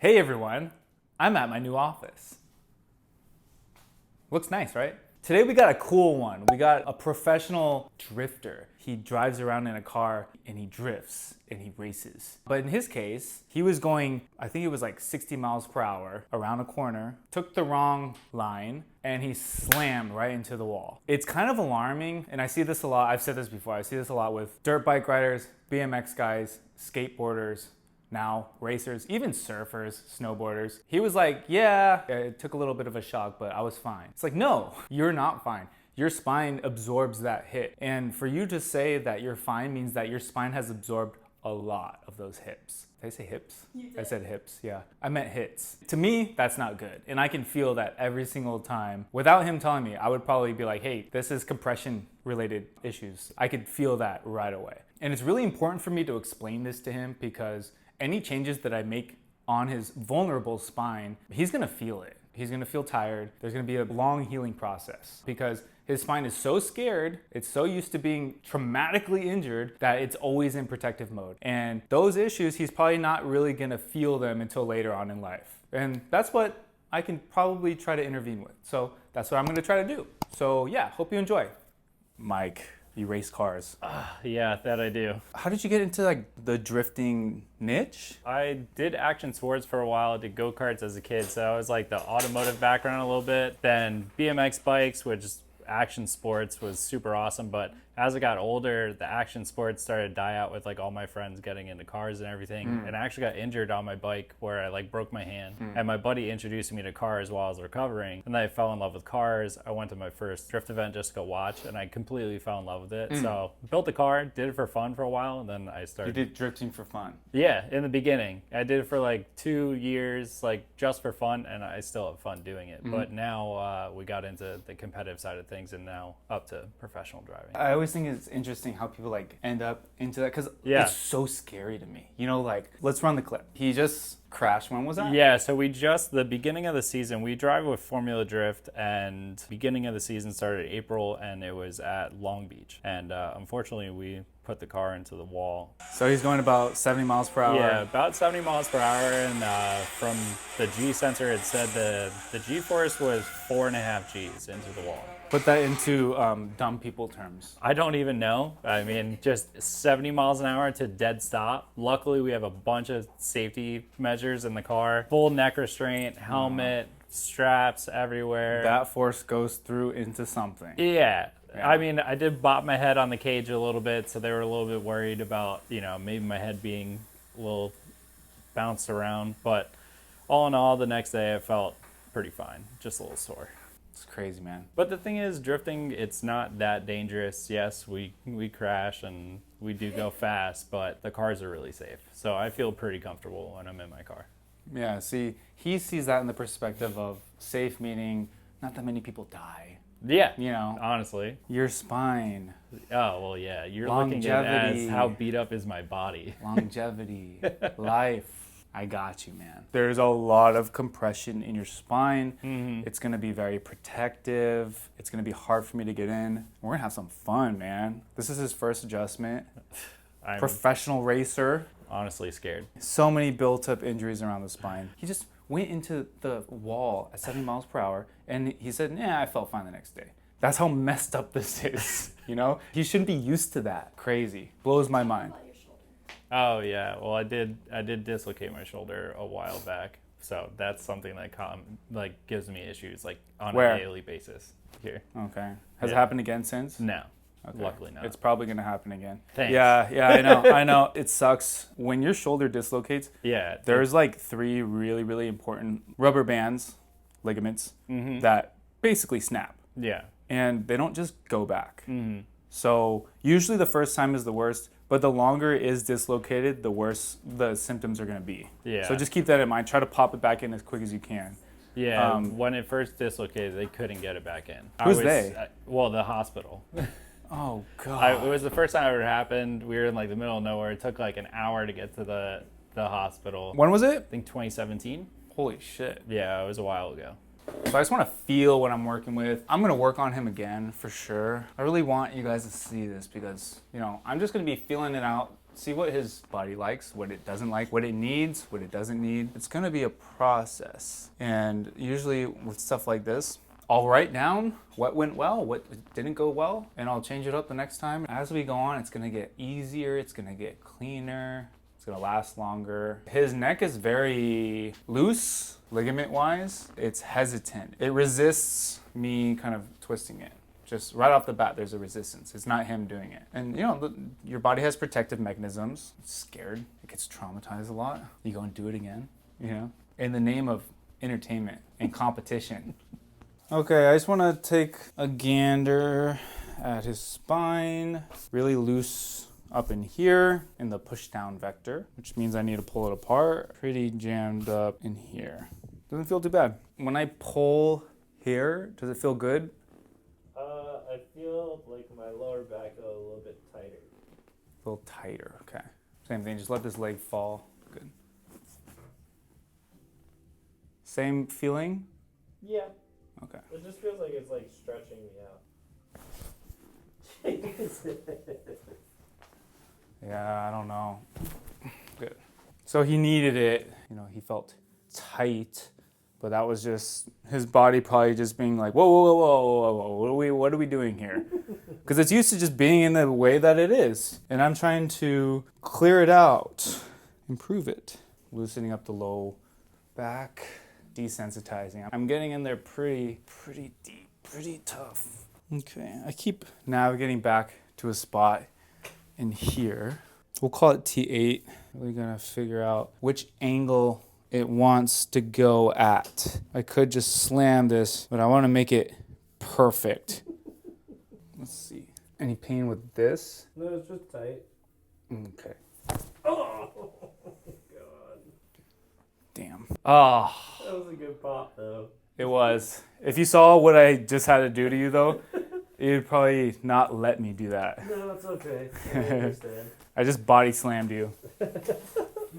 Hey everyone, I'm at my new office. Looks nice, right? Today we got a cool one. We got a professional drifter. He drives around in a car and he drifts and he races. But in his case, he was going, I think it was like 60 miles per hour around a corner, took the wrong line, and he slammed right into the wall. It's kind of alarming, and I see this a lot. I've said this before. I see this a lot with dirt bike riders, BMX guys, skateboarders, now racers, even surfers, snowboarders. He was like, yeah, it took a little bit of a shock, but I was fine. It's like, no, you're not fine. Your spine absorbs that hit. And for you to say that you're fine means that your spine has absorbed a lot of those hips. Did I say hips? You did. I said hips, yeah. I meant hits. To me, that's not good. And I can feel that every single time. Without him telling me, I would probably be like, hey, this is compression related issues. I could feel that right away. And it's really important for me to explain this to him because any changes that I make on his vulnerable spine, he's gonna feel it. He's gonna feel tired. There's gonna be a long healing process because his spine is so scared, it's so used to being traumatically injured that it's always in protective mode. And those issues, he's probably not really gonna feel them until later on in life. And that's what I can probably try to intervene with. So that's what I'm gonna try to do. So yeah, hope you enjoy. Mike, you race cars. Yeah, that I do. How did you get into like the drifting niche? I did action sports for a while. I did go-karts as a kid, so I was like the automotive background a little bit. Then BMX bikes, which is action sports, was super awesome. But as I got older, the action sports started to die out with like all my friends getting into cars and everything. And I actually got injured on my bike where I like broke my hand. And my buddy introduced me to cars while I was recovering. And then I fell in love with cars. I went to my first drift event just to go watch, and I completely fell in love with it. So built a car, did it for fun for a while, and then I started. You did drifting for fun. Yeah, in the beginning. I did it for like 2 years, like just for fun, and I still have fun doing it. But now we got into the competitive side of things and now up to professional driving. I always think it's interesting how people like end up into that because it's so scary to me. You know, like, let's run the clip. He just crashed. When was that? Yeah, so the beginning of the season, we drive with Formula Drift, and beginning of the season started April, and it was at Long Beach. And unfortunately, we put the car into the wall. So he's going about 70 miles per hour. Yeah, about 70 miles per hour, and from the G sensor, it said the G-force was 4.5 Gs into the wall. Put that into dumb people terms. I don't even know. I mean, just 70 miles an hour to dead stop. Luckily, we have a bunch of safety measures in the car. Full neck restraint, helmet, straps everywhere. That force goes through into something. Yeah. I mean, I did bop my head on the cage a little bit, so they were a little bit worried about, maybe my head being a little bounced around. But all in all, the next day I felt pretty fine, just a little sore. It's crazy, man. But the thing is, drifting, it's not that dangerous. Yes, we crash and we do go fast, but the cars are really safe. So I feel pretty comfortable when I'm in my car. Yeah, see, he sees that in the perspective of safe, meaning not that many people die. Yeah, You know, honestly. your spine, Oh, well, yeah. You're looking at it as how beat up is my body. longevity, life. I got you, man. There's a lot of compression in your spine. It's going to be very protective. It's going to be hard for me to get in. We're going to have some fun, man. This is his first adjustment. I'm Professional racer. honestly scared. So many built-up injuries around the spine. He just went into the wall at 70 miles per hour, and he said, I felt fine the next day. That's how messed up this is, He shouldn't be used to that. Crazy. Blows my mind. Oh, yeah. Well, I did dislocate my shoulder a while back. So that's something that gives me issues on Where? a daily basis here. Okay. Has it Yeah. happened again since? No. Okay. Luckily not. It's probably going to happen again. Thanks. Yeah, I know. I know. It sucks. When your shoulder dislocates, Yeah. there's 3 really, really important rubber bands, ligaments, that basically snap. Yeah. And they don't just go back. So usually the first time is the worst, but the longer it is dislocated, the worse the symptoms are going to be. Yeah. So just keep that in mind. Try to pop it back in as quick as you can. Yeah, when it first dislocated, they couldn't get it back in. Who's they? Well, the hospital. Oh, God. It was the first time it ever happened. We were in the middle of nowhere. It took an hour to get to the hospital. When was I it? think 2017. Holy shit. Yeah, it was a while ago. So I just want to feel what I'm working with. I'm going to work on him again for sure. I really want you guys to see this because, I'm just going to be feeling it out see what his body likes, what it doesn't like, what it needs, what it doesn't need. It's gonna be a process. And usually with stuff like this, I'll write down what went well, what didn't go well, and I'll change it up the next time. As we go on, it's gonna get easier, it's gonna get cleaner, it's gonna last longer. His neck is very loose, ligament-wise. It's hesitant. It resists me kind of twisting it. Just right off the bat, there's a resistance. It's not him doing it. And you know, your body has protective mechanisms. It's scared, it gets traumatized a lot. You go and do it again, you know? In the name of entertainment and competition. Okay, I just wanna take a gander at his spine. Really loose up in here in the push down vector, which means I need to pull it apart. Pretty jammed up in here. Doesn't feel too bad. When I pull here, does it feel good? I feel like my lower back a little bit tighter. A little tighter, okay. Same thing, just let this leg fall. Good. Same feeling? Yeah. Okay. It just feels like it's like stretching me out. Yeah, I don't know. Good. So he needed it. You know, he felt tight, but that was just his body probably just being like, whoa, whoa, whoa, whoa, whoa, whoa. What are we doing here? Because it's used to just being in the way that it is. And I'm trying to clear it out, improve it. Loosening up the low back, desensitizing. I'm getting in there pretty deep, pretty tough. Okay, I keep navigating back to a spot in here. We'll call it T8. We're gonna figure out which angle it wants to go at. I could just slam this, but I want to make it perfect. Let's see. Any pain with this? No, it's just tight. Okay. Oh, God. Damn. Oh. That was a good pop, though. It was. If you saw what I just had to do to you, though, you'd probably not let me do that. No, it's okay. I understand. I just body slammed you.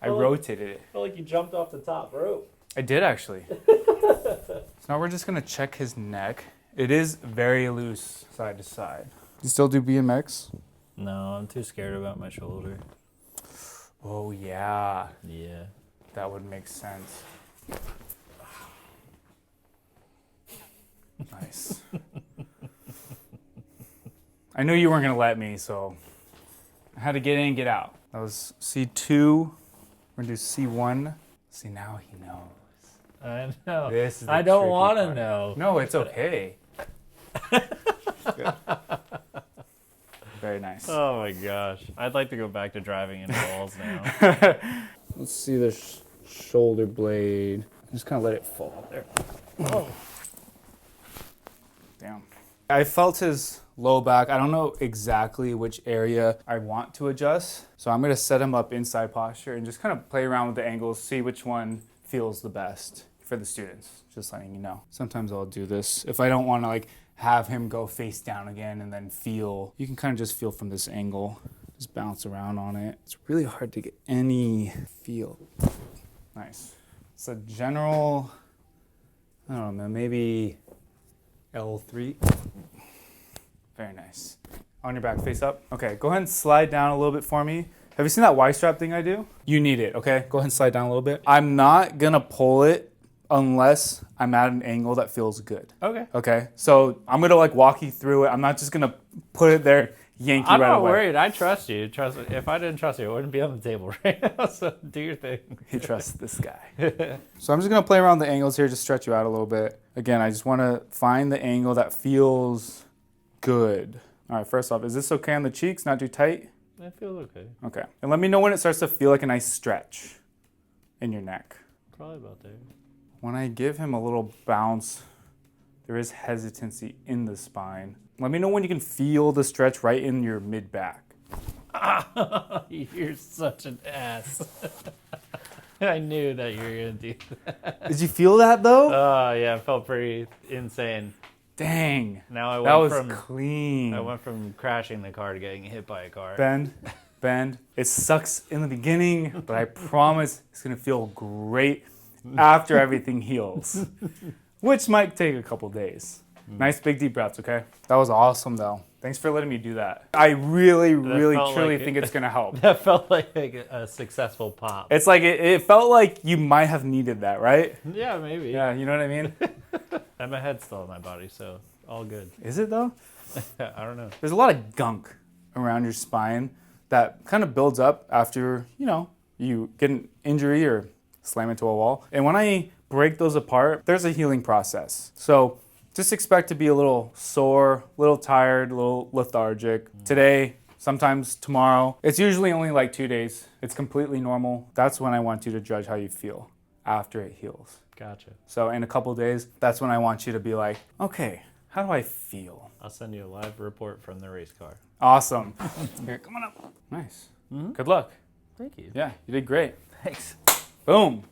I rotated it. I felt like you jumped off the top rope. I did, actually. So now we're just going to check his neck. It is very loose side to side. You still do BMX? No, I'm too scared about my shoulder. Oh, yeah. Yeah. That would make sense. Nice. I knew you weren't going to let me, so I had to get in and get out. That was C2. We're going to do C1. See, now he knows. I know. This is the I don't tricky want to part. know. No, it's okay. Good. Very nice. Oh my gosh. I'd like to go back to driving in balls now. Let's see the shoulder blade. Just kind of let it fall there. Oh. Damn. I felt his low back. I don't know exactly which area I want to adjust. So I'm going to set him up inside posture and just kind of play around with the angles, see which one feels the best for the students. Just letting you know. Sometimes I'll do this. If I don't want to like have him go face down again and then feel, you can kind of just feel from this angle. Just bounce around on it. It's really hard to get any feel. Nice. It's a general, I don't know, maybe L3. Very nice. On your back, face up. Okay, go ahead and slide down a little bit for me. Have you seen that Y-strap thing I do? You need it, okay? Go ahead and slide down a little bit. I'm not gonna pull it unless I'm at an angle that feels good. Okay. Okay, so I'm gonna like walk you through it. I'm not just gonna put it there, yank you I'm right not away. worried. I trust you. If I didn't trust you, it wouldn't be on the table right now. So do your thing. He trusts this guy. So I'm just gonna play around the angles here, just stretch you out a little bit. Again, I just wanna find the angle that feels good. All right, first off, is this okay on the cheeks? Not too tight? It feels okay. Okay. And let me know when it starts to feel like a nice stretch in your neck. Probably about there. When I give him a little bounce, there is hesitancy in the spine. Let me know when you can feel the stretch right in your mid-back. You're such an ass. I knew that you were going to do that. Did you feel that though? Oh, yeah, it felt pretty insane. Dang. Now I That went was from clean. I went from crashing the car to getting hit by a car. Bend. It sucks in the beginning, but I promise it's gonna feel great after everything heals, which might take a couple days. Nice big deep breaths, okay? That was awesome though. Thanks for letting me do that. I really, really, felt truly like think it's gonna help. That felt like a successful pop. It's like it felt like you might have needed that, right? Yeah, maybe. Yeah, you know what I mean? And my head's still in my body, so all good. Is it though? I don't know. There's a lot of gunk around your spine that kind of builds up after, you get an injury or slam into a wall. And when I break those apart, there's a healing process. So just expect to be a little sore, a little tired, a little lethargic. Today, sometimes tomorrow. It's usually only like 2 days. It's completely normal. That's when I want you to judge how you feel after it heals. Gotcha. So in a couple days, that's when I want you to be like, okay, how do I feel? I'll send you a live report from the race car. Awesome. Here, come on up. Nice. Good luck. Thank you. Yeah, you did great. Thanks. Boom.